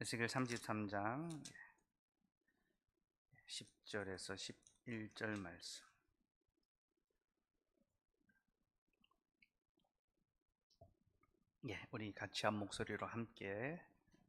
에스겔 33장 10절에서 11절 말씀. 우리 같이 한 목소리로 함께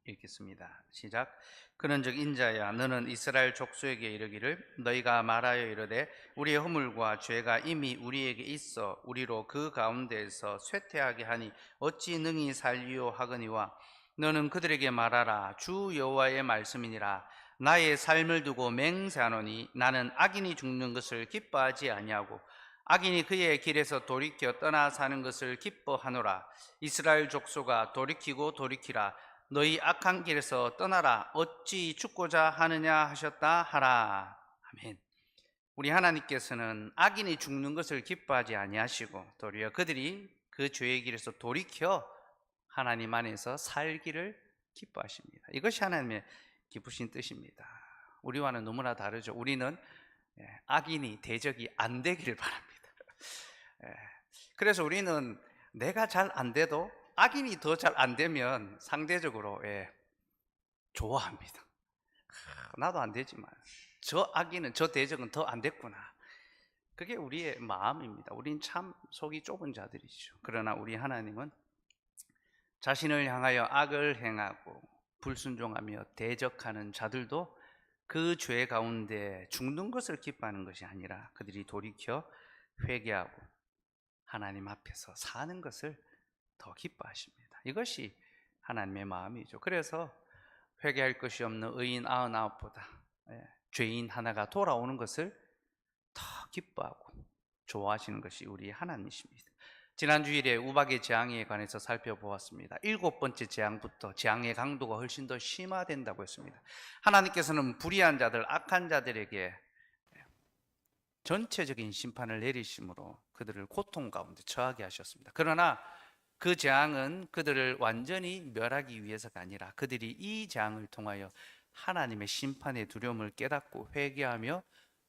읽겠습니다. 시작. 그런즉 인자야, 너는 이스라엘 족속에게 이르기를, 너희가 말하여 이르되 우리의 허물과 죄가 이미 우리에게 있어 우리로 그 가운데에서 쇠퇴하게 하니 어찌 능히 살리요 하거니와, 너는 그들에게 말하라. 주 여호와의 말씀이니라. 나의 삶을 두고 맹세하노니 나는 악인이 죽는 것을 기뻐하지 아니하고 악인이 그의 길에서 돌이켜 떠나 사는 것을 기뻐하노라. 이스라엘 족속아, 돌이키고 돌이키라. 너희 악한 길에서 떠나라. 어찌 죽고자 하느냐 하셨다 하라. 아멘. 우리 하나님께서는 악인이 죽는 것을 기뻐하지 아니하시고 도리어 그들이 그 죄의 길에서 돌이켜 하나님 안에서 살기를 기뻐하십니다. 이것이 하나님의 기쁘신 뜻입니다. 우리와는 너무나 다르죠. 우리는 악인이 대적이 안 되기를 바랍니다. 그래서 우리는 내가 잘 안 돼도 악인이 더 잘 안 되면 상대적으로 좋아합니다. 나도 안 되지만 저 악인은, 저 대적은 더 안 됐구나. 그게 우리의 마음입니다. 우린 참 속이 좁은 자들이죠. 그러나 우리 하나님은 자신을 향하여 악을 행하고 불순종하며 대적하는 자들도 그 죄 가운데 죽는 것을 기뻐하는 것이 아니라 그들이 돌이켜 회개하고 하나님 앞에서 사는 것을 더 기뻐하십니다. 이것이 하나님의 마음이죠. 그래서 회개할 것이 없는 의인 99보다 죄인 하나가 돌아오는 것을 더 기뻐하고 좋아하시는 것이 우리 하나님이십니다. 지난 주일에 우박의 재앙에 관해서 살펴보았습니다. 7번째 재앙부터 재앙의 강도가 훨씬 더 심화된다고 했습니다. 하나님께서는 불의한 자들, 악한 자들에게 전체적인 심판을 내리심으로 그들을 고통 가운데 처하게 하셨습니다. 그러나 그 재앙은 그들을 완전히 멸하기 위해서가 아니라 그들이 이 재앙을 통하여 하나님의 심판의 두려움을 깨닫고 회개하며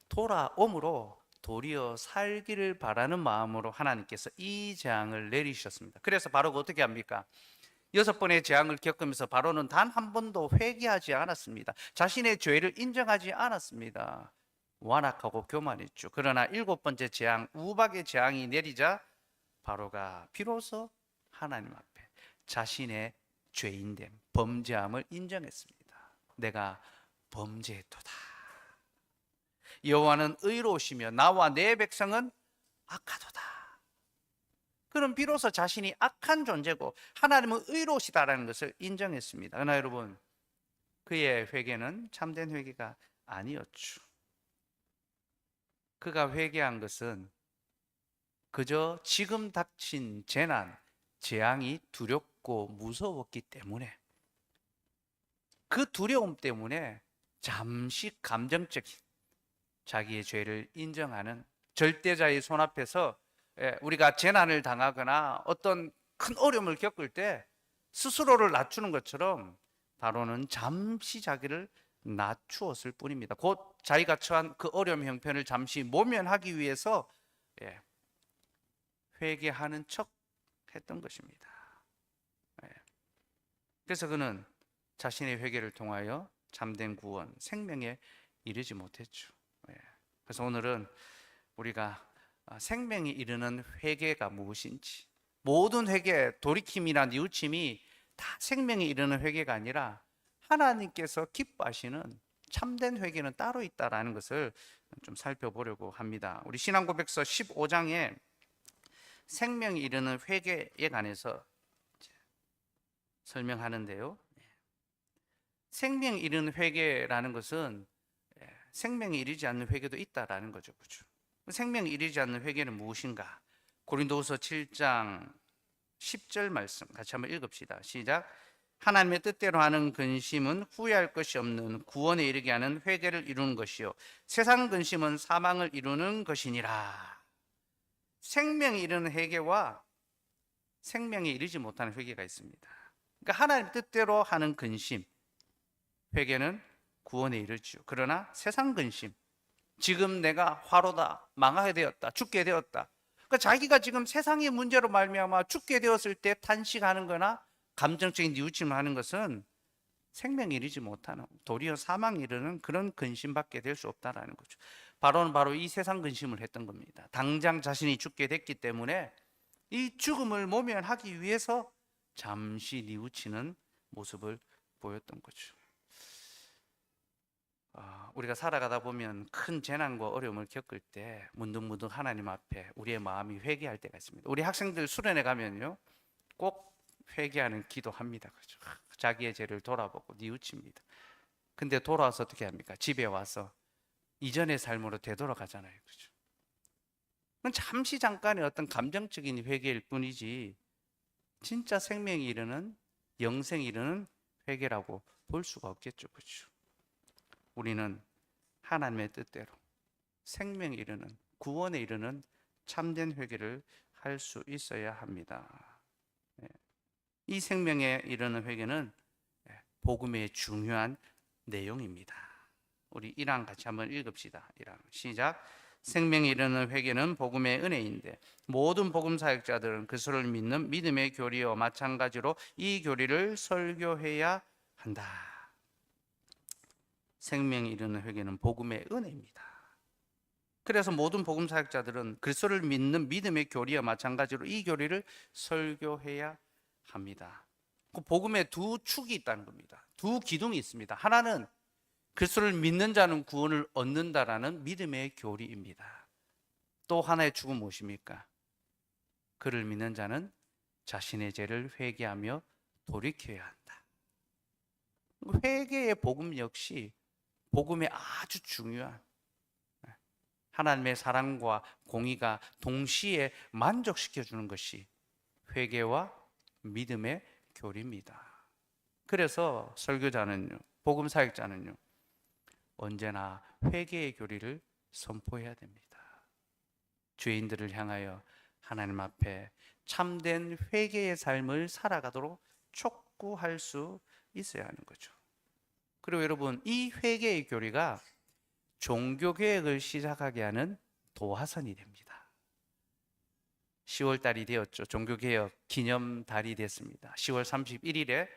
돌아옴으로 도리어 살기를 바라는 마음으로 하나님께서 이 재앙을 내리셨습니다. 그래서 바로가 어떻게 합니까? 6번의 재앙을 겪으면서 바로는 단 한 번도 회개하지 않았습니다. 자신의 죄를 인정하지 않았습니다. 완악하고 교만했죠. 그러나 7번째 재앙, 우박의 재앙이 내리자 바로가 비로소 하나님 앞에 자신의 죄인됨, 범죄함을 인정했습니다. 내가 범죄했도다. 여호와는 의로우시며 나와 내 백성은 악하도다. 그럼 비로소 자신이 악한 존재고 하나님은 의로우시다라는 것을 인정했습니다. 그러나 여러분, 그의 회개는 참된 회개가 아니었죠. 그가 회개한 것은 그저 지금 닥친 재난, 재앙이 두렵고 무서웠기 때문에, 그 두려움 때문에 잠시 감정적인 자기의 죄를 인정하는, 절대자의 손 앞에서 우리가 재난을 당하거나 어떤 큰 어려움을 겪을 때 스스로를 낮추는 것처럼 바로는 잠시 자기를 낮추었을 뿐입니다. 곧 자기가 처한 그 어려움 형편을 잠시 모면하기 위해서 회개하는 척 했던 것입니다. 그래서 그는 자신의 회개를 통하여 참된 구원, 생명에 이르지 못했죠. 그래서 오늘은 우리가 생명에 이르는 회개가 무엇인지, 모든 회개, 돌이킴이나 뉘우침이 다 생명에 이르는 회개가 아니라 하나님께서 기뻐하시는 참된 회개는 따로 있다라는 것을 좀 살펴보려고 합니다. 우리 신앙고백서 15장에 생명에 이르는 회개에 관해서 설명하는데요. 생명에 이르는 회개라는 것은 생명에 이르지 않는 회개도 있다라는 거죠. 그렇죠? 생명에 이르지 않는 회개는 무엇인가? 고린도후서 7장 10절 말씀 같이 한번 읽읍시다. 시작. 하나님의 뜻대로 하는 근심은 후회할 것이 없는 구원에 이르게 하는 회개를 이루는 것이요 세상 근심은 사망을 이루는 것이니라. 생명에 이르는 회개와 생명에 이르지 못하는 회개가 있습니다. 그러니까 하나님의 뜻대로 하는 근심, 회개는 구원에 이르죠. 그러나 세상 근심, 지금 내가 화로다, 망하게 되었다, 죽게 되었다, 그러니까 자기가 지금 세상의 문제로 말미암아 죽게 되었을 때 탄식하는 거나 감정적인 뉘우침을 하는 것은 생명에 이르지 못하는, 도리어 사망에 이르는 그런 근심밖에 될 수 없다라는 거죠. 바로는 바로 이 세상 근심을 했던 겁니다. 당장 자신이 죽게 됐기 때문에 이 죽음을 모면하기 위해서 잠시 뉘우치는 모습을 보였던 거죠. 우리가 살아가다 보면 큰 재난과 어려움을 겪을 때 문득문득 하나님 앞에 우리의 마음이 회개할 때가 있습니다. 우리 학생들 수련회 가면요, 꼭 회개하는 기도합니다. 그죠? 자기의 죄를 돌아보고 뉘우칩니다. 근데 돌아와서 어떻게 합니까? 집에 와서 이전의 삶으로 되돌아가잖아요. 그죠? 그건 잠시 잠깐의 어떤 감정적인 회개일 뿐이지 진짜 생명이 이르는, 영생이 이르는 회개라고 볼 수가 없겠죠. 그죠? 우리는 하나님의 뜻대로 생명에 이르는, 구원에 이르는 참된 회개를 할 수 있어야 합니다. 이 생명에 이르는 회개는 복음의 중요한 내용입니다. 우리 1랑 같이 한번 읽읍시다. 1랑 시작. 생명에 이르는 회개는 복음의 은혜인데 모든 복음 사역자들은 그리스도를 믿는 믿음의 교리와 마찬가지로 이 교리를 설교해야 한다. 생명에 이르는 회개는 복음의 은혜입니다. 그래서 모든 복음 사역자들은 그리스도를 믿는 믿음의 교리와 마찬가지로 이 교리를 설교해야 합니다. 그 복음에 두 축이 있다는 겁니다. 두 기둥이 있습니다. 하나는 그리스도를 믿는 자는 구원을 얻는다라는 믿음의 교리입니다. 또 하나의 축은 무엇입니까? 그를 믿는 자는 자신의 죄를 회개하며 돌이켜야 한다. 회개의 복음 역시 복음의 아주 중요한, 하나님의 사랑과 공의가 동시에 만족시켜 주는 것이 회개와 믿음의 교리입니다. 그래서 설교자는요, 복음 사역자는요, 언제나 회개의 교리를 선포해야 됩니다. 죄인들을 향하여 하나님 앞에 참된 회개의 삶을 살아가도록 촉구할 수 있어야 하는 거죠. 그리고 여러분, 이 회개의 교리가 종교개혁을 시작하게 하는 도화선이 됩니다. 10월달이 되었죠. 종교개혁 기념달이 됐습니다. 10월 31일에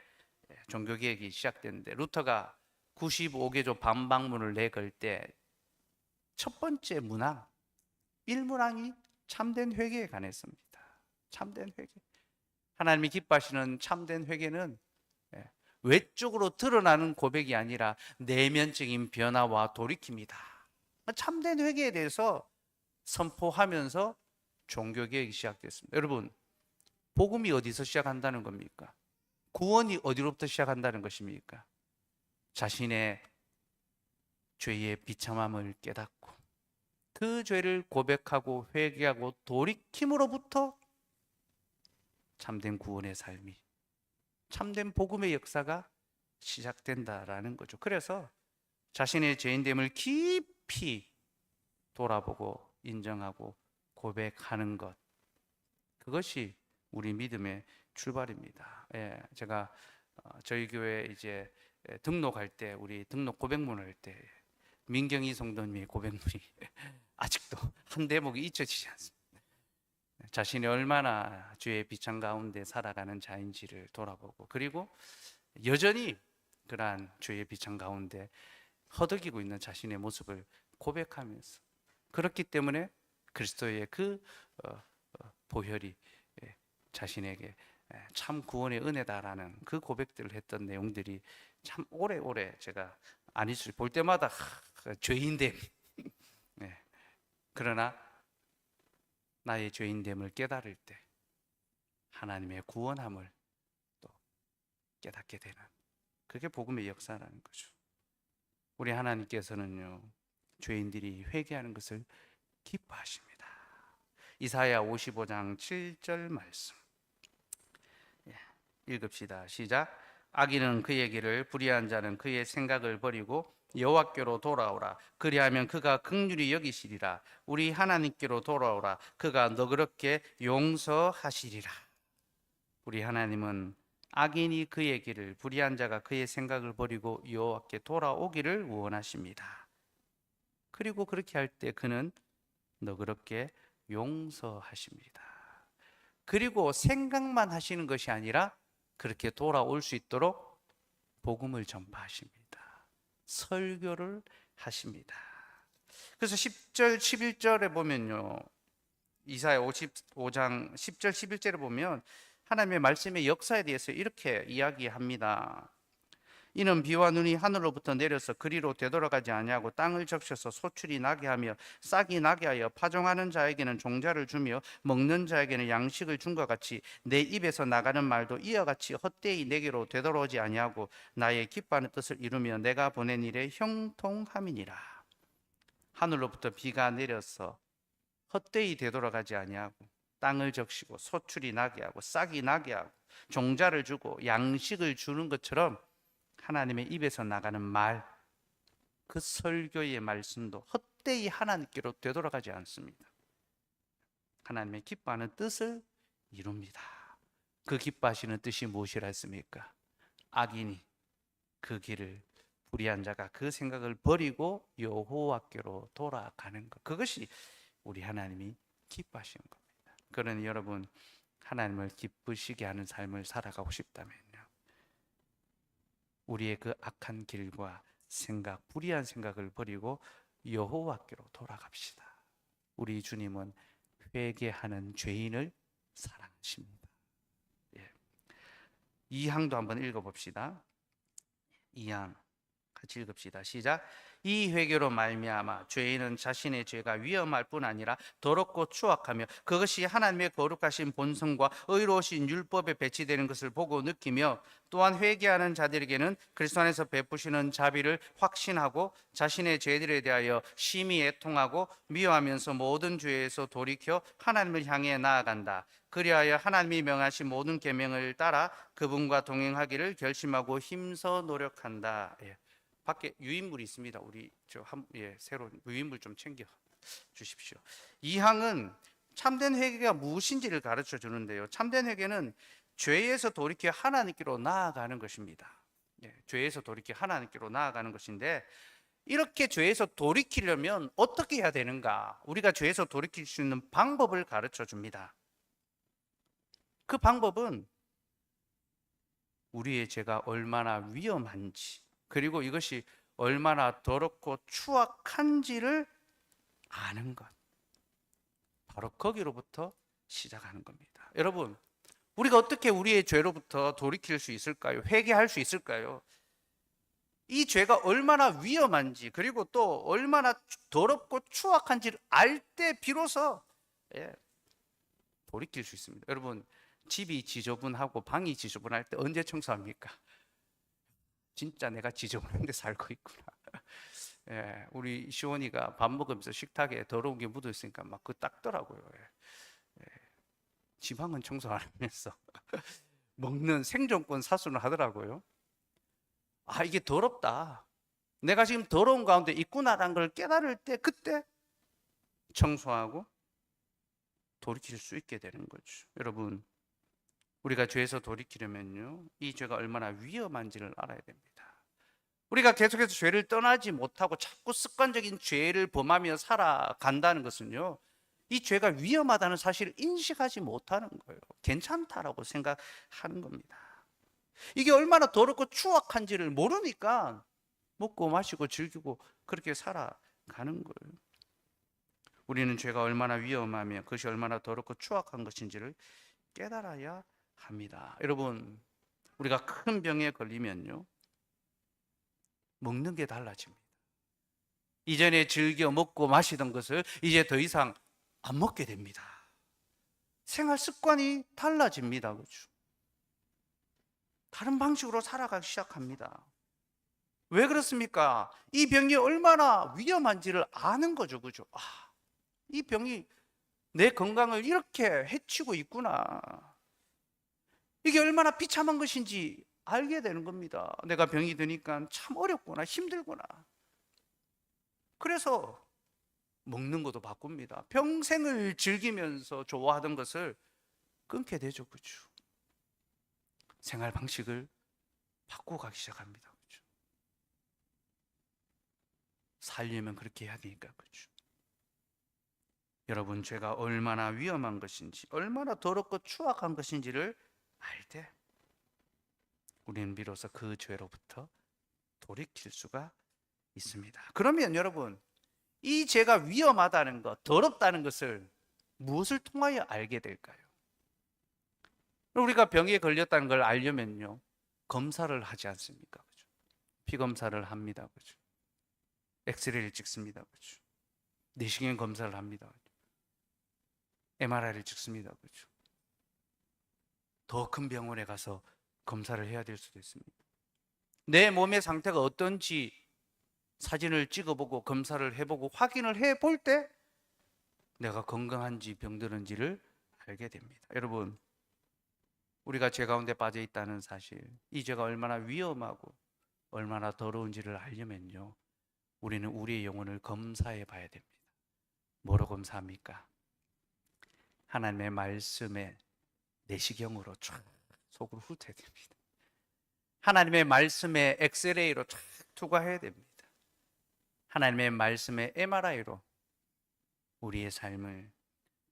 종교개혁이 시작됐는데 루터가 95개조 반박문을 내걸 때 첫 번째 문항, 1문항이 참된 회개에 관했습니다. 참된 회개. 하나님이 기뻐하시는 참된 회개는 외적으로 드러나는 고백이 아니라 내면적인 변화와 돌이킴이다. 참된 회개에 대해서 선포하면서 종교개혁이 시작됐습니다. 여러분, 복음이 어디서 시작한다는 겁니까? 구원이 어디로부터 시작한다는 것입니까? 자신의 죄의 비참함을 깨닫고 그 죄를 고백하고 회개하고 돌이킴으로부터 참된 구원의 삶이, 참된 복음의 역사가 시작된다라는 거죠. 그래서 자신의 죄인됨을 깊이 돌아보고 인정하고 고백하는 것, 그것이 우리 믿음의 출발입니다. 제가 저희 교회 이제 등록할 때, 우리 등록 고백문을 할 때 민경희 성도님의 고백문이 아직도 한 대목이 잊혀지지 않습니다. 자신이 얼마나 죄의 비참 가운데 살아가는 자인지를 돌아보고, 그리고 여전히 그러한 죄의 비참 가운데 허덕이고 있는 자신의 모습을 고백하면서, 그렇기 때문에 그리스도의 그 보혈이 자신에게 참 구원의 은혜다라는 그 고백들을 했던 내용들이 참 오래오래 제가 안 잊을, 볼 때마다 죄인됨. 그러나 나의 죄인됨을 깨달을 때 하나님의 구원함을 또 깨닫게 되는, 그게 복음의 역사라는 거죠. 우리 하나님께서는요, 죄인들이 회개하는 것을 기뻐하십니다. 이사야 55장 7절 말씀 읽읍시다. 시작. 악인은 그의 길을, 불의한 자는 그의 생각을 버리고 여호와께로 돌아오라. 그리하면 그가 긍휼히 여기시리라. 우리 하나님께로 돌아오라. 그가 너그럽게 용서하시리라. 우리 하나님은 악인이 그의 길을, 불의한 자가 그의 생각을 버리고 여호와께 돌아오기를 원하십니다. 그리고 그렇게 할 때 그는 너그럽게 용서하십니다. 그리고 생각만 하시는 것이 아니라 그렇게 돌아올 수 있도록 복음을 전파하십니다. 설교를 하십니다. 그래서 10절 11절에 보면요, 이사야 55장 10절 11절에 보면 하나님의 말씀의 역사에 대해서 이렇게 이야기합니다. 이는 비와 눈이 하늘로부터 내려서 그리로 되돌아가지 아니하고 땅을 적셔서 소출이 나게 하며 싹이 나게 하여 파종하는 자에게는 종자를 주며 먹는 자에게는 양식을 준 것 같이 내 입에서 나가는 말도 이와 같이 헛되이 내게로 되돌아오지 아니하고 나의 기뻐하는 뜻을 이루며 내가 보낸 일에 형통함이니라. 하늘로부터 비가 내려서 헛되이 되돌아가지 아니하고 땅을 적시고 소출이 나게 하고 싹이 나게 하고 종자를 주고 양식을 주는 것처럼 하나님의 입에서 나가는 말, 그 설교의 말씀도 헛되이 하나님께로 되돌아가지 않습니다. 하나님의 기뻐하는 뜻을 이룹니다. 그 기뻐하시는 뜻이 무엇이라 했습니까? 악인이 그 길을 불의한 자가 그 생각을 버리고 여호와께로 돌아가는 것, 그것이 우리 하나님이 기뻐하시는 겁니다. 그러니 여러분, 하나님을 기쁘시게 하는 삶을 살아가고 싶다면요, 우리의 그 악한 길과 생각, 불의한 생각을 버리고 여호와께로 돌아갑시다. 우리 주님은 회개하는 죄인을 사랑하십니다. 예. 2항도 한번 읽어봅시다. 2항 같이 읽읍시다. 시작. 이 회개로 말미암아 죄인은 자신의 죄가 위험할 뿐 아니라 더럽고 추악하며 그것이 하나님의 거룩하신 본성과 의로우신 율법에 배치되는 것을 보고 느끼며 또한 회개하는 자들에게는 그리스도 안에서 베푸시는 자비를 확신하고 자신의 죄들에 대하여 심히 애통하고 미워하면서 모든 죄에서 돌이켜 하나님을 향해 나아간다. 그리하여 하나님이 명하신 모든 계명을 따라 그분과 동행하기를 결심하고 힘써 노력한다. 예. 밖에 유인물이 있습니다. 우리 새로 유인물 좀 챙겨 주십시오. 이 항은 참된 회개가 무엇인지를 가르쳐 주는데요. 참된 회개는 죄에서 돌이켜 하나님께로 나아가는 것입니다. 예, 죄에서 돌이켜 하나님께로 나아가는 것인데, 이렇게 죄에서 돌이키려면 어떻게 해야 되는가? 우리가 죄에서 돌이킬 수 있는 방법을 가르쳐 줍니다. 그 방법은 우리의 죄가 얼마나 위험한지, 그리고 이것이 얼마나 더럽고 추악한지를 아는 것, 바로 거기로부터 시작하는 겁니다. 여러분, 우리가 어떻게 우리의 죄로부터 돌이킬 수 있을까요? 회개할 수 있을까요? 이 죄가 얼마나 위험한지, 그리고 또 얼마나 더럽고 추악한지를 알 때 비로소 돌이킬 수 있습니다. 여러분, 집이 지저분하고 방이 지저분할 때 언제 청소합니까? 진짜 내가 지저분한 데 살고 있구나. 예, 우리 시원이가 밥 먹으면서 식탁에 더러운 게 묻어 있으니까 막 그 닦더라고요. 예, 지방은 청소 안 하면서 먹는 생존권 사수는 하더라고요. 아, 이게 더럽다, 내가 지금 더러운 가운데 있구나라는 걸 깨달을 때 그때 청소하고 돌이킬 수 있게 되는 거죠. 여러분, 우리가 죄에서 돌이키려면요, 이 죄가 얼마나 위험한지를 알아야 됩니다. 우리가 계속해서 죄를 떠나지 못하고 자꾸 습관적인 죄를 범하며 살아간다는 것은요, 이 죄가 위험하다는 사실을 인식하지 못하는 거예요. 괜찮다라고 생각하는 겁니다. 이게 얼마나 더럽고 추악한지를 모르니까 먹고 마시고 즐기고 그렇게 살아가는 거예요. 우리는 죄가 얼마나 위험하며 그것이 얼마나 더럽고 추악한 것인지를 깨달아야 합니다. 여러분, 우리가 큰 병에 걸리면요, 먹는 게 달라집니다. 이전에 즐겨 먹고 마시던 것을 이제 더 이상 안 먹게 됩니다. 생활 습관이 달라집니다. 그렇죠? 다른 방식으로 살아가기 시작합니다. 왜 그렇습니까? 이 병이 얼마나 위험한지를 아는 거죠. 그죠? 아, 이 병이 내 건강을 이렇게 해치고 있구나. 이게 얼마나 비참한 것인지 알게 되는 겁니다. 내가 병이 드니까 참 어렵구나, 힘들구나. 그래서 먹는 것도 바꿉니다. 평생을 즐기면서 좋아하던 것을 끊게 되죠. 그렇죠? 생활 방식을 바꾸고 가기 시작합니다. 그렇죠? 살려면 그렇게 해야 되니까. 그렇죠? 여러분, 죄가 얼마나 위험한 것인지, 얼마나 더럽고 추악한 것인지를 알 때 우리는 비로소 그 죄로부터 돌이킬 수가 있습니다. 그러면 여러분, 이 죄가 위험하다는 것, 더럽다는 것을 무엇을 통하여 알게 될까요? 우리가 병에 걸렸다는 걸 알려면요, 검사를 하지 않습니까? 그죠? 피 검사를 합니다. 그죠? 엑스레이를 찍습니다. 그죠? 내시경 검사를 합니다. MRI를 찍습니다. 그죠? 더 큰 병원에 가서 검사를 해야 될 수도 있습니다. 내 몸의 상태가 어떤지 사진을 찍어보고 검사를 해보고 확인을 해볼 때 내가 건강한지 병들은지를 알게 됩니다. 여러분, 우리가 죄 가운데 빠져 있다는 사실, 이 죄가 얼마나 위험하고 얼마나 더러운지를 알려면요, 우리는 우리의 영혼을 검사해 봐야 됩니다. 뭐로 검사합니까? 하나님의 말씀에 내시경으로 쫙 속을 훑어야 됩니다. 하나님의 말씀에 엑스레이로 쫙 투과해야 됩니다. 하나님의 말씀에 MRI로 우리의 삶을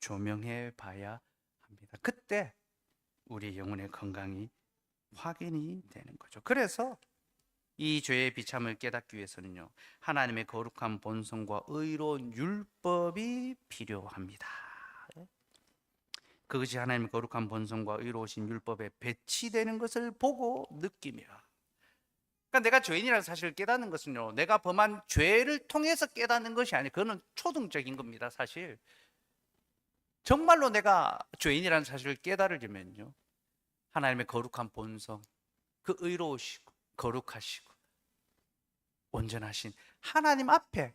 조명해 봐야 합니다. 그때 우리의 영혼의 건강이 확인이 되는 거죠. 그래서 이 죄의 비참을 깨닫기 위해서는요, 하나님의 거룩한 본성과 의로운 율법이 필요합니다. 그것이 하나님의 거룩한 본성과 의로우신 율법에 배치되는 것을 보고 느끼며, 그러니까 내가 죄인이라는 사실을 깨닫는 것은요, 내가 범한 죄를 통해서 깨닫는 것이 아니에요. 그거는 초등적인 겁니다. 사실 정말로 내가 죄인이라는 사실을 깨달으려면요, 하나님의 거룩한 본성, 그 의로우시고 거룩하시고 온전하신 하나님 앞에,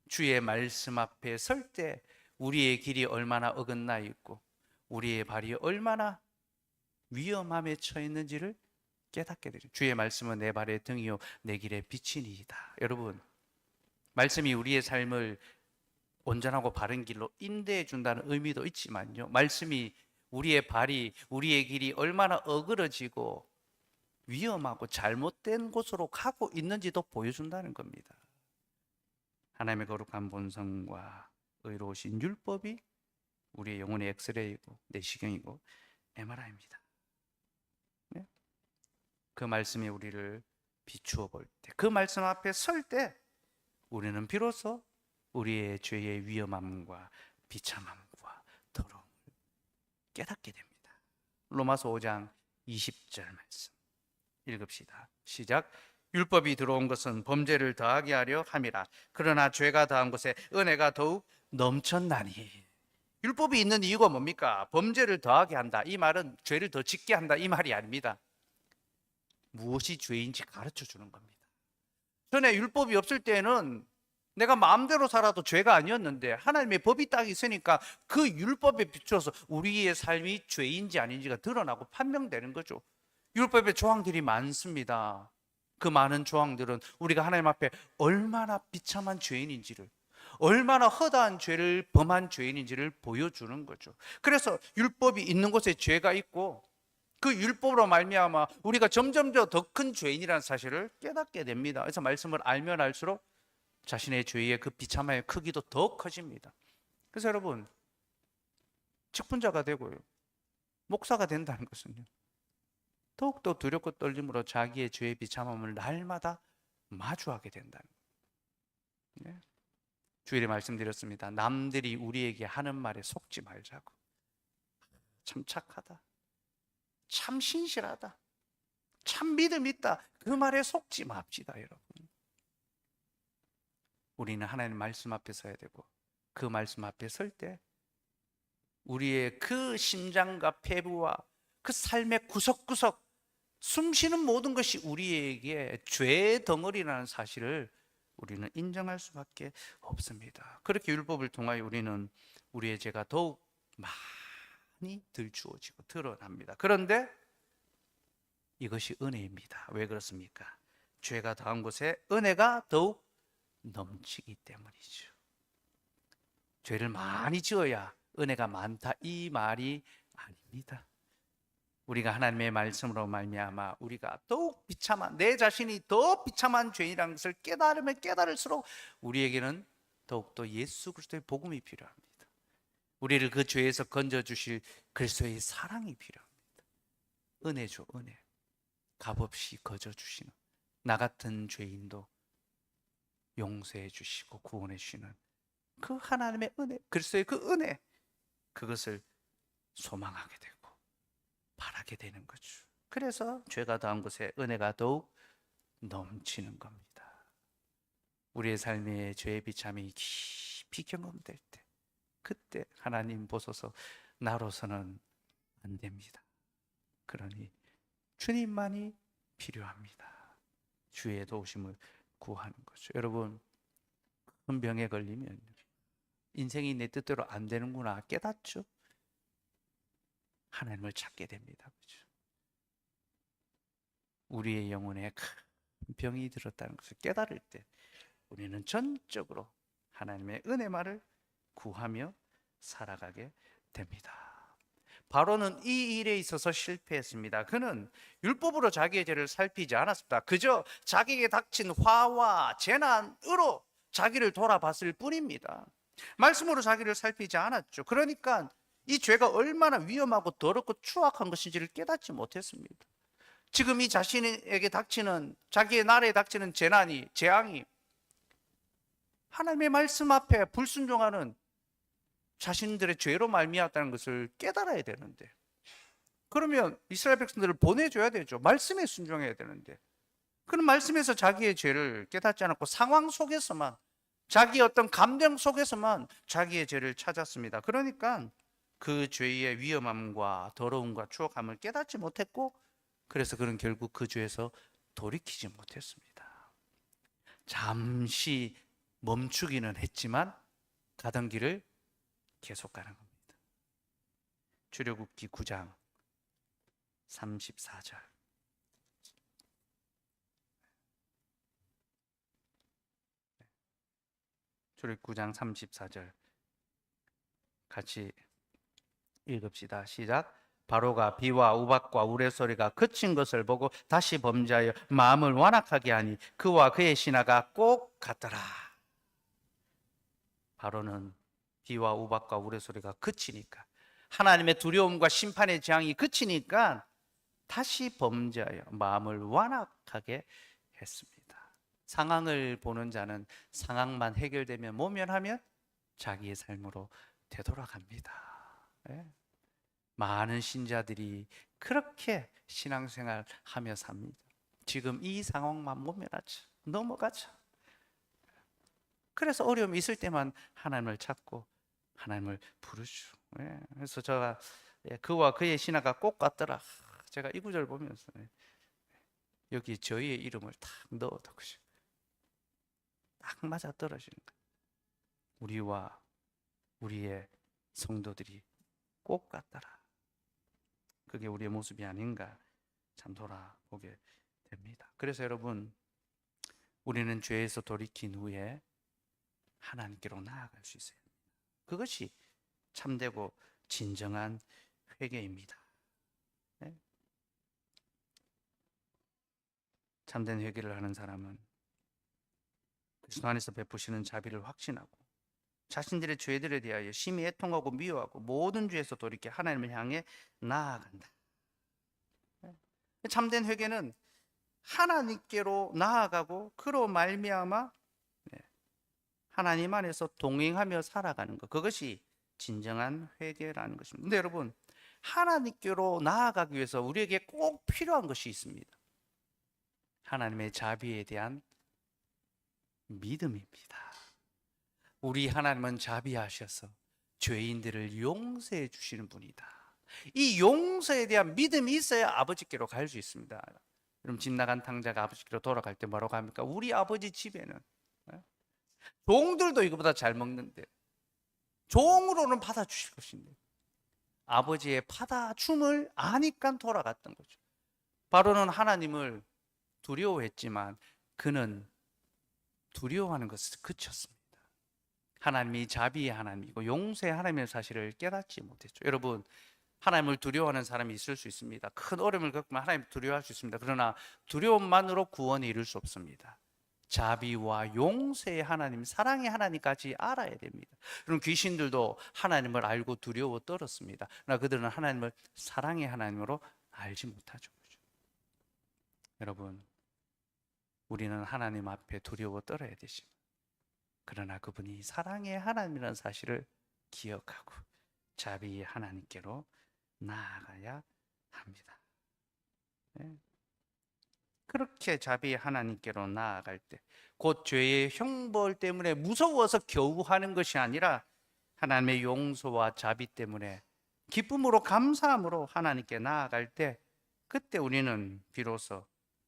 주의 말씀 앞에 설 때 우리의 길이 얼마나 어긋나 있고 우리의 발이 얼마나 위험함에 처해 있는지를 깨닫게 되죠. 주의 말씀은 내 발의 등이요 내 길의 빛이니이다. 여러분, 말씀이 우리의 삶을 온전하고 바른 길로 인도해 준다는 의미도 있지만요, 말씀이 우리의 발이, 우리의 길이 얼마나 어그러지고 위험하고 잘못된 곳으로 가고 있는지도 보여준다는 겁니다. 하나님의 거룩한 본성과 의로우신 율법이 우리의 영혼의 엑스레이고 내시경이고 MRI입니다. 네? 그 말씀이 우리를 비추어 볼 때, 그 말씀 앞에 설 때 우리는 비로소 우리의 죄의 위험함과 비참함과 더러움을 깨닫게 됩니다. 로마서 5장 20절 말씀 읽읍시다. 시작. 율법이 들어온 것은 범죄를 더하게 하려 함이라. 그러나 죄가 더한 것에 은혜가 더욱 넘쳤나니. 율법이 있는 이유가 뭡니까? 범죄를 더하게 한다. 이 말은 죄를 더 짓게 한다, 이 말이 아닙니다. 무엇이 죄인지 가르쳐 주는 겁니다. 전에 율법이 없을 때는 내가 마음대로 살아도 죄가 아니었는데 하나님의 법이 딱 있으니까 그 율법에 비추어서 우리의 삶이 죄인지 아닌지가 드러나고 판명되는 거죠. 율법의 조항들이 많습니다. 그 많은 조항들은 우리가 하나님 앞에 얼마나 비참한 죄인인지를, 얼마나 허다한 죄를 범한 죄인인지를 보여주는 거죠. 그래서 율법이 있는 곳에 죄가 있고 그 율법으로 말미암아 우리가 점점 더 큰 죄인이라는 사실을 깨닫게 됩니다. 그래서 말씀을 알면 알수록 자신의 죄의 그 비참함의 크기도 더 커집니다. 그래서 여러분, 직분자가 되고요, 목사가 된다는 것은요, 더욱더 두렵고 떨림으로 자기의 죄의 비참함을 날마다 마주하게 된다는 거예요. 네? 주일에 말씀드렸습니다. 남들이 우리에게 하는 말에 속지 말자고. 참 착하다, 참 신실하다, 참 믿음 있다, 그 말에 속지 맙시다. 여러분, 우리는 하나님 말씀 앞에 서야 되고 그 말씀 앞에 설 때 우리의 그 심장과 폐부와 그 삶의 구석구석 숨쉬는 모든 것이 우리에게 죄의 덩어리라는 사실을 우리는 인정할 수밖에 없습니다. 그렇게 율법을 통하여 우리는 우리의 죄가 더욱 많이 들추어지고 드러납니다. 그런데 이것이 은혜입니다. 왜 그렇습니까? 죄가 더한 곳에 은혜가 더욱 넘치기 때문이죠. 죄를 많이 지어야 은혜가 많다, 이 말이 아닙니다. 우리가 하나님의 말씀으로 말미암아 우리가 더욱 비참한, 내 자신이 더 비참한 죄인이라는 것을 깨달으면 깨달을수록 우리에게는 더욱더 예수 그리스도의 복음이 필요합니다. 우리를 그 죄에서 건져주실 그리스도의 사랑이 필요합니다. 은혜죠, 은혜. 값없이 거저 주시는, 나 같은 죄인도 용서해 주시고 구원해 주시는 그 하나님의 은혜, 글쎄 그 은혜, 그것을 소망하게 되고 바라게 되는 거죠. 그래서 죄가 더한 곳에 은혜가 더욱 넘치는 겁니다. 우리의 삶의 죄의 비참이 깊이 경험될 때, 그때 하나님 보소서 나로서는 안 됩니다. 그러니 주님만이 필요합니다. 주의 도우심을 구하는 거죠. 여러분, 큰 병에 걸리면 인생이 내 뜻대로 안 되는구나 깨닫죠. 하나님을 찾게 됩니다. 그렇죠? 우리의 영혼에 큰 병이 들었다는 것을 깨달을 때 우리는 전적으로 하나님의 은혜만을 구하며 살아가게 됩니다. 바로는 이 일에 있어서 실패했습니다. 그는 율법으로 자기의 죄를 살피지 않았습니다. 그저 자기에게 닥친 화와 재난으로 자기를 돌아봤을 뿐입니다. 말씀으로 자기를 살피지 않았죠. 그러니까 이 죄가 얼마나 위험하고 더럽고 추악한 것인지를 깨닫지 못했습니다. 지금 이 자신에게 닥치는, 자기의 나라에 닥치는 재앙이 하나님의 말씀 앞에 불순종하는 자신들의 죄로 말미암았다는 것을 깨달아야 되는데, 그러면 이스라엘 백성들을 보내줘야 되죠. 말씀에 순종해야 되는데, 그런 말씀에서 자기의 죄를 깨닫지 않았고 상황 속에서만, 자기의 어떤 감정 속에서만 자기의 죄를 찾았습니다. 그러니까 그 죄의 위험함과 더러움과 추악함을 깨닫지 못했고, 그래서 그는 결국 그 죄에서 돌이키지 못했습니다. 잠시 멈추기는 했지만 가던 길을 계속 가는 겁니다. 출애굽기 9장 34절. 출애굽기 9장 34절 같이 읽읍시다. 시작. 바로가 비와 우박과 우레소리가 그친 것을 보고 다시 범죄하여 마음을 완악하게 하니 그와 그의 신하가 꼭 같더라. 바로는 비와 우박과 우레소리가 그치니까, 하나님의 두려움과 심판의 재앙이 그치니까 다시 범죄하여 마음을 완악하게 했습니다. 상황을 보는 자는 상황만 해결되면 모면하면 자기의 삶으로 되돌아갑니다. 네. 많은 신자들이 그렇게 신앙생활 하며 삽니다. 지금 이 상황만 모면하죠. 넘어가죠. 그래서 어려움이 있을 때만 하나님을 찾고 하나님을 부르죠. 예, 그래서 제가 그와 그의 신하가 꼭 같더라. 제가 이 구절 보면서 여기 저희의 이름을 딱 넣어두고 딱 맞아 떨어지는 거예요. 우리와 우리의 성도들이 꼭 같더라. 그게 우리의 모습이 아닌가 참 돌아보게 됩니다. 그래서 여러분, 우리는 죄에서 돌이킨 후에 하나님께로 나아갈 수 있어요. 그것이 참되고 진정한 회개입니다. 네? 참된 회개를 하는 사람은 그리스도 안에서 베푸시는 자비를 확신하고 자신들의 죄들에 대하여 심히 애통하고 미워하고 모든 죄에서 돌이켜 하나님을 향해 나아간다. 참된 회개는 하나님께로 나아가고 그로 말미암아 하나님 안에서 동행하며 살아가는 것, 그것이 진정한 회개라는 것입니다. 근데 여러분, 하나님께로 나아가기 위해서 우리에게 꼭 필요한 것이 있습니다. 하나님의 자비에 대한 믿음입니다. 우리 하나님은 자비하셔서 죄인들을 용서해 주시는 분이다. 이 용서에 대한 믿음이 있어야 아버지께로 갈 수 있습니다. 그럼 집 나간 탕자가 아버지께로 돌아갈 때 뭐라고 합니까? 우리 아버지 집에는 종들도 이거보다 잘 먹는데 종으로는 받아주실 것인데, 아버지의 받아줌을 아니까 돌아갔던 거죠. 바로는 하나님을 두려워했지만 그는 두려워하는 것을 그쳤습니다. 하나님이 자비의 하나님이고 용서의 하나님의 사실을 깨닫지 못했죠. 여러분, 하나님을 두려워하는 사람이 있을 수 있습니다. 큰 어려움을 겪으면 하나님을 두려워할 수 있습니다. 그러나 두려움만으로 구원에 이를 수 없습니다. 자비와 용서의 하나님, 사랑의 하나님까지 알아야 됩니다. 그럼 귀신들도 하나님을 알고 두려워 떨었습니다. 그러나 그들은 하나님을 사랑의 하나님으로 알지 못하죠. 여러분, 우리는 하나님 앞에 두려워 떨어야 되지만, 그러나 그분이 사랑의 하나님이라는 사실을 기억하고 자비의 하나님께로 나아가야 합니다. 네. 그렇게 자비의 하나님께로 나아갈 때, 곧 죄의 형벌 때문에 무서워서 겨우 하는 것이 아니라 하나님의 용서와 자비 때문에 기쁨으로 감사함으로 하나님께 나아갈 때, 그때 우리는 비로소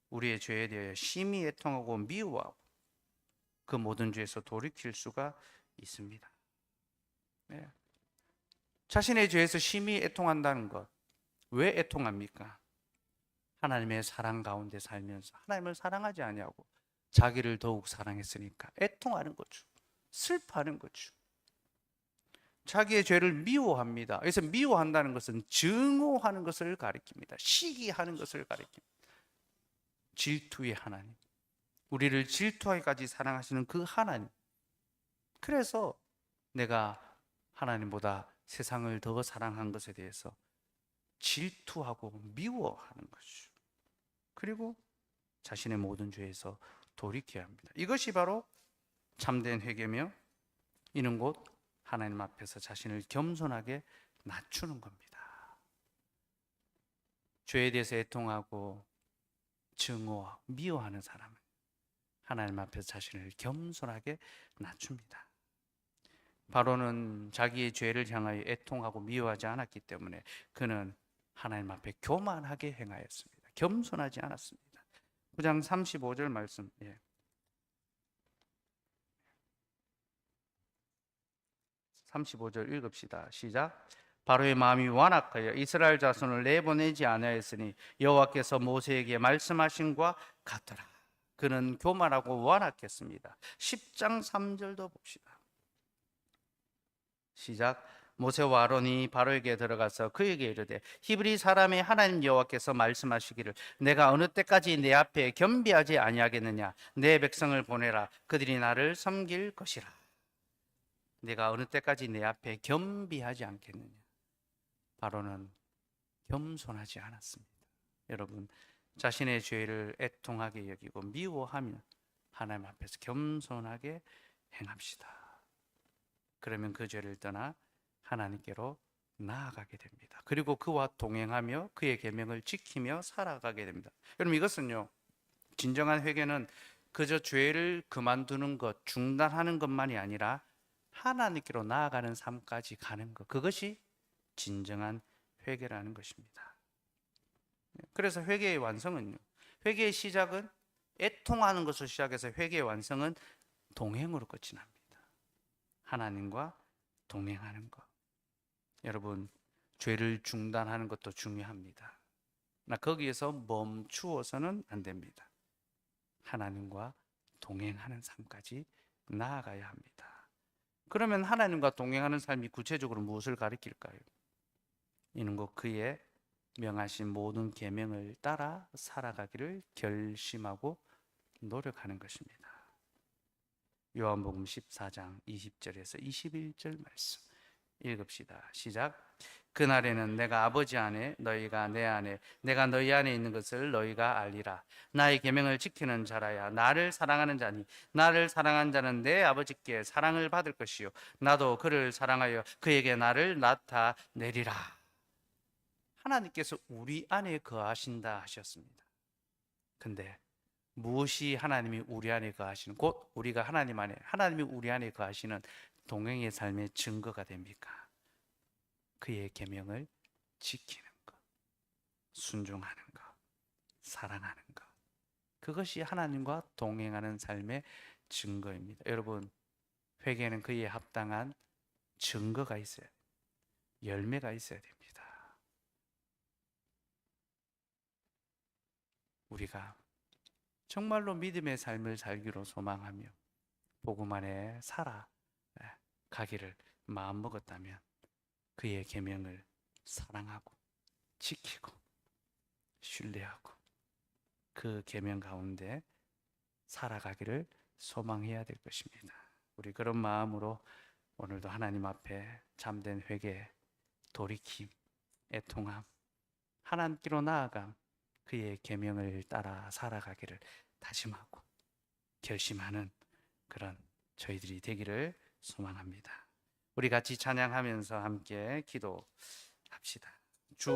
우리의 죄에 대해 심히 애통하고 미워하고 그 모든 죄에서 돌이킬 수가 있습니다. 네. 자신의 죄에서 심히 애통한다는 것, 왜 애통합니까? 하나님의 사랑 가운데 살면서 하나님을 사랑하지 아니하고 자기를 더욱 사랑했으니까 애통하는 거죠. 슬퍼하는 거죠. 자기의 죄를 미워합니다. 그래서 미워한다는 것은 증오하는 것을 가리킵니다. 시기하는 것을 가리킵니다. 질투의 하나님, 우리를 질투하기까지 사랑하시는 그 하나님. 그래서 내가 하나님보다 세상을 더 사랑한 것에 대해서 질투하고 미워하는 것이죠. 그리고 자신의 모든 죄에서 돌이켜야 합니다. 이것이 바로 참된 회개며, 이는 곧 하나님 앞에서 자신을 겸손하게 낮추는 겁니다. 죄에 대해서 애통하고 증오하고 미워하는 사람은 하나님 앞에서 자신을 겸손하게 낮춥니다. 바로는 자기의 죄를 향하여 애통하고 미워하지 않았기 때문에 그는 하나님 앞에 교만하게 행하였습니다. 겸손하지 않았습니다. 9장 35절 말씀. 35절 읽읍시다. 시작. 바로의 마음이 완악하여 이스라엘 자손을 내보내지 아니하였으니 여호와께서 모세에게 말씀하신과 같더라. 그는 교만하고 완악했습니다. 10장 3절도 봅시다. 시작. 모세와 아론이 바로에게 들어가서 그에게 이르되 히브리 사람의 하나님 여호와께서 말씀하시기를 내가 어느 때까지 내 앞에 겸비하지 아니하겠느냐. 내 백성을 보내라. 그들이 나를 섬길 것이라. 내가 어느 때까지 내 앞에 겸비하지 않겠느냐. 바로는 겸손하지 않았습니다. 여러분, 자신의 죄를 애통하게 여기고 미워하며 하나님 앞에서 겸손하게 행합시다. 그러면 그 죄를 떠나 하나님께로 나아가게 됩니다. 그리고 그와 동행하며 그의 계명을 지키며 살아가게 됩니다. 여러분, 이것은요, 진정한 회개는 그저 죄를 그만두는 것, 중단하는 것만이 아니라 하나님께로 나아가는 삶까지 가는 것, 그것이 진정한 회개라는 것입니다. 그래서 회개의 완성은요, 회개의 시작은 애통하는 것을 시작해서 회개의 완성은 동행으로 끝이 납니다. 하나님과 동행하는 것. 여러분, 죄를 중단하는 것도 중요합니다. 나 거기에서 멈추어서는 안 됩니다. 하나님과 동행하는 삶까지 나아가야 합니다. 그러면 하나님과 동행하는 삶이 구체적으로 무엇을 가리킬까요? 이는 곧 그의 명하신 모든 계명을 따라 살아가기를 결심하고 노력하는 것입니다. 요한복음 14장 20절에서 21절 말씀 읽읍시다. 시작. 그날에는 내가 아버지 안에 너희가 내 안에 내가 너희 안에 있는 것을 너희가 알리라. 나의 계명을 지키는 자라야 나를 사랑하는 자니 나를 사랑한 자는 내 아버지께 사랑을 받을 것이요 나도 그를 사랑하여 그에게 나를 나타내리라. 하나님께서 우리 안에 거하신다 하셨습니다. 근데 무엇이 하나님이 우리 안에 거하시는, 곧 우리가 하나님 안에, 하나님이 우리 안에 거하시는 동행의 삶의 증거가 됩니까? 그의 계명을 지키는 것, 순종하는 것, 사랑하는 것, 그것이 하나님과 동행하는 삶의 증거입니다. 여러분, 회개는 그에 합당한 증거가 있어야 돼요. 열매가 있어야 됩니다. 우리가 정말로 믿음의 삶을 살기로 소망하며 복음 안에 살아가기를 마음먹었다면 그의 계명을 사랑하고 지키고 신뢰하고 그 계명 가운데 살아가기를 소망해야 될 것입니다. 우리 그런 마음으로 오늘도 하나님 앞에 참된 회개, 돌이킴, 애통함, 하나님께로 나아감, 그의 계명을 따라 살아가기를 다짐하고 결심하는 그런 저희들이 되기를 소망합니다. 우리 같이 찬양하면서 함께 기도합시다. 주